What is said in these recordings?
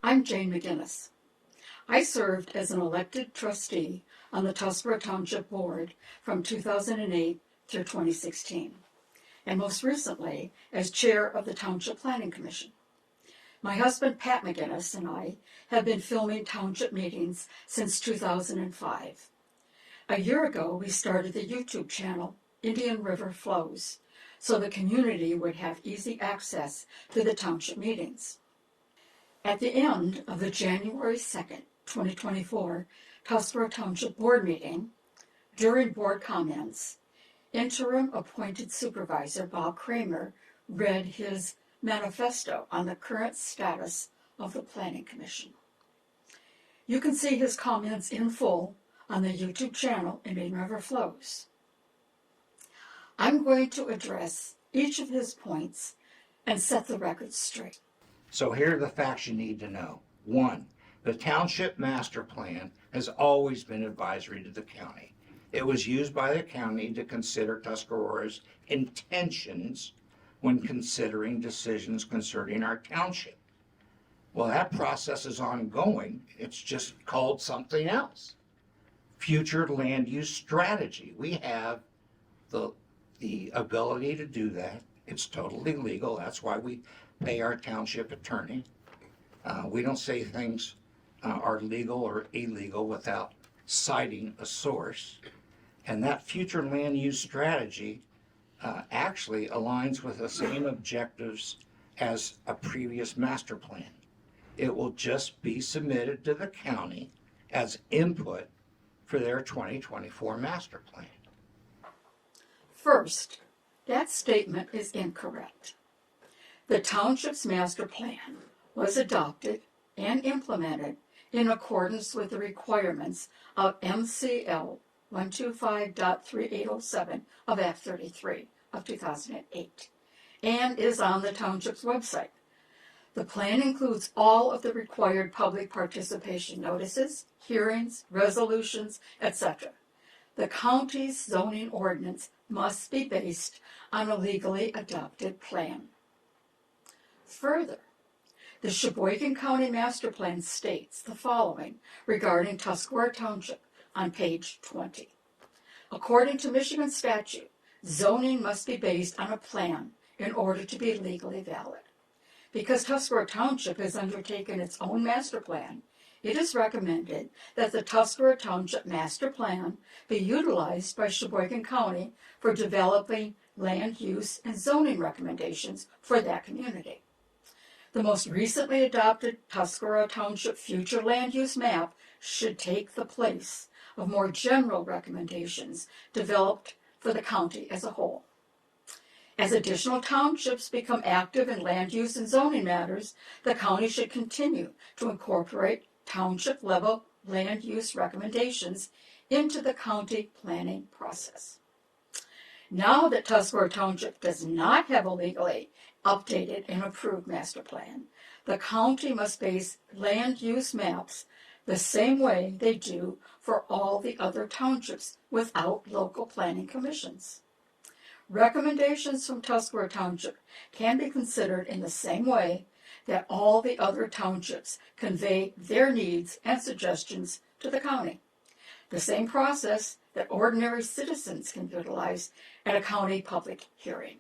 I'm Jane McGinnis. I served as an elected trustee on the Tuscarora Township Board from 2008 through 2016, and most recently as chair of the Township Planning Commission. My husband, Pat McGinnis, and I have been filming township meetings since 2005. A year ago, we started the YouTube channel, Indian River Flows, so the community would have easy access to the township meetings. At the end of the January 2nd, 2024 Tuscarora Township Board meeting, during board comments, interim appointed Supervisor Bob Kramer read his manifesto on the current status of the Planning Commission. You can see his comments in full on the YouTube channel Indian River Flows. I'm going to address each of his points and set the record straight. So here are the facts you need to know. 1, the Township Master Plan has always been advisory to the county. It was used by the county to consider Tuscarora's intentions when considering decisions concerning our township. Well, that process is ongoing. It's just called something else. Future land use strategy. We have the ability to do that. It's totally legal. That's why we pay our township attorney. We don't say things are legal or illegal without citing a source. And that future land use strategy actually aligns with the same objectives as a previous master plan. It will just be submitted to the county as input for their 2024 master plan. First, that statement is incorrect. The township's master plan was adopted and implemented in accordance with the requirements of MCL 125.3807 of Act 33 of 2008 and is on the township's website. The plan includes all of the required public participation notices, hearings, resolutions, etc. The county's zoning ordinance must be based on a legally adopted plan. Further, the Sheboygan County Master Plan states the following regarding Tuscarora Township on page 20. According to Michigan statute, zoning must be based on a plan in order to be legally valid. Because Tuscarora Township has undertaken its own master plan, it is recommended that the Tuscarora Township Master Plan be utilized by Sheboygan County for developing land use and zoning recommendations for that community. The most recently adopted Tuscarora Township Future Land Use Map should take the place of more general recommendations developed for the county as a whole. As additional townships become active in land use and zoning matters, the county should continue to incorporate township-level land use recommendations into the county planning process. Now that Tuscarora Township does not have a legally updated and approved master plan, the county must base land use maps the same way they do for all the other townships without local planning commissions. Recommendations from Tuscarora Township can be considered in the same way that all the other townships convey their needs and suggestions to the county. The same process that ordinary citizens can utilize at a county public hearing.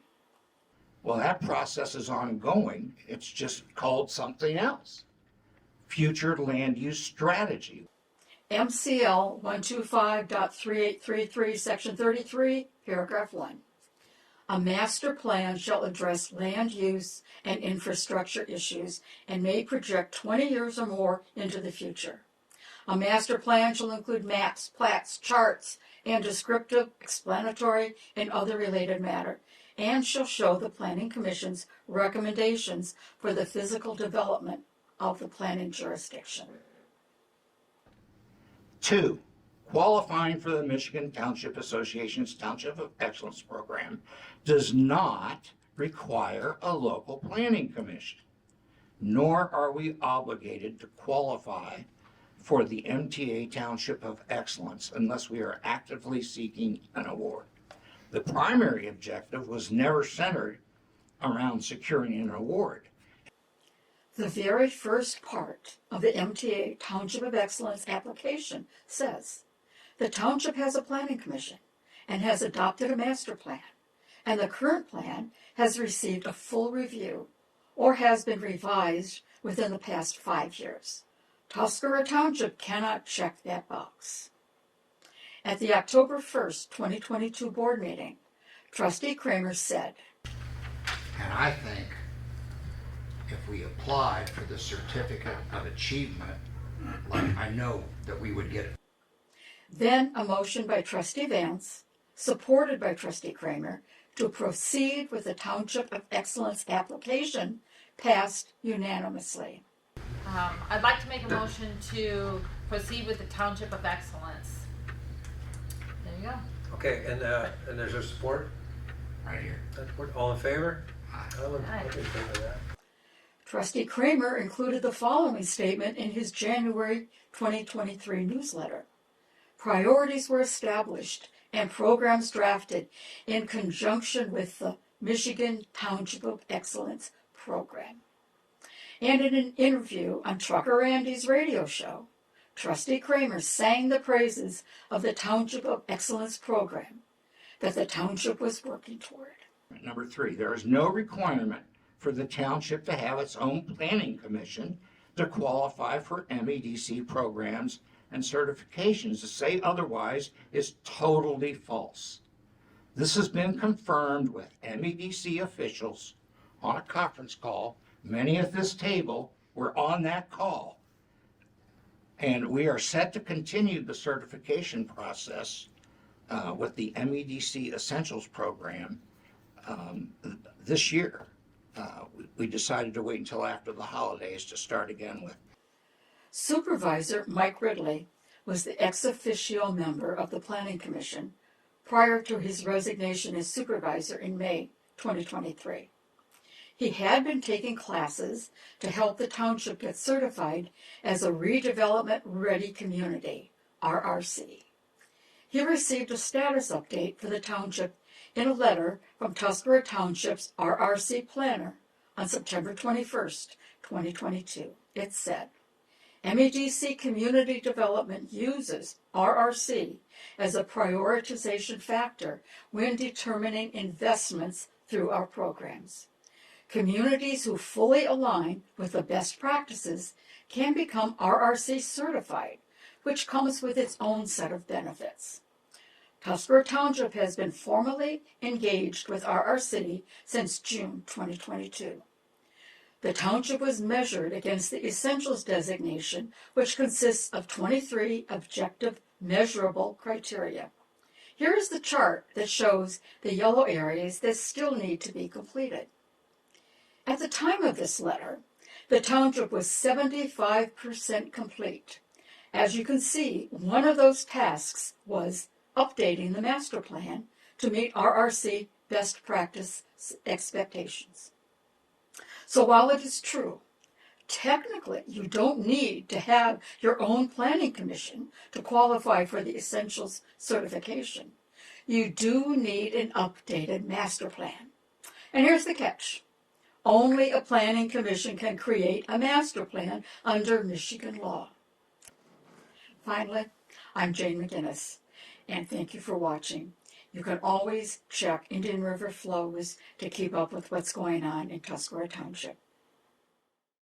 Well, that process is ongoing. It's just called something else. Future land use strategy. MCL 125.3833, Section 33, Paragraph 1. A master plan shall address land use and infrastructure issues and may project 20 years or more into the future. A master plan shall include maps, plats, charts, and descriptive, explanatory, and other related matter, and shall show the Planning Commission's recommendations for the physical development of the planning jurisdiction. 2, qualifying for the Michigan Township Association's Township of Excellence program does not require a local planning commission, nor are we obligated to qualify for the MTA Township of Excellence unless we are actively seeking an award. The primary objective was never centered around securing an award. The very first part of the MTA Township of Excellence application says, the township has a planning commission and has adopted a master plan, and the current plan has received a full review or has been revised within the past 5 years. Tuscarora Township cannot check that box. At the October 1st, 2022 board meeting, Trustee Kramer said, And I think if we applied for the certificate of achievement, like I know that we would get it. Then a motion by Trustee Vance, supported by Trustee Kramer, to proceed with the Township of Excellence application passed unanimously. I'd like to make a motion to proceed with the Township of Excellence. There you go. Okay, and there's a support? Right here. Support. All in favor? Aye. I would Aye. in favor of that. Trustee Kramer included the following statement in his January 2023 newsletter. Priorities were established and programs drafted in conjunction with the Michigan Township of Excellence program. And in an interview on Trucker Randy's radio show, Trustee Kramer sang the praises of the Township of Excellence program that the township was working toward. Number 3, there is no requirement for the township to have its own planning commission to qualify for MEDC programs and certifications. To say otherwise is totally false. This has been confirmed with MEDC officials on a conference call. Many at this table were on that call. And we are set to continue the certification process with the MEDC Essentials program this year. We decided to wait until after the holidays to start again with. Supervisor Mike Ridley was the ex officio member of the Planning Commission prior to his resignation as supervisor in May 2023. He had been taking classes to help the township get certified as a redevelopment ready community, RRC. He received a status update for the township in a letter from Tuscarora Township's RRC planner on September 21st, 2022. It said, MEDC Community Development uses RRC as a prioritization factor when determining investments through our programs. Communities who fully align with the best practices can become RRC certified, which comes with its own set of benefits. Tuscarora Township has been formally engaged with RRC since June 2022. The township was measured against the Essentials designation, which consists of 23 objective measurable criteria. Here is the chart that shows the yellow areas that still need to be completed. At the time of this letter, the township was 75% complete. As you can see, one of those tasks was updating the master plan to meet RRC best practice expectations. So while it is true, technically you don't need to have your own planning commission to qualify for the Essentials certification. You do need an updated master plan. And here's the catch. Only a planning commission can create a master plan under Michigan law. Finally, I'm Jane McGinnis, and thank you for watching. You can always check Indian River flows to keep up with what's going on in Tuscarora Township.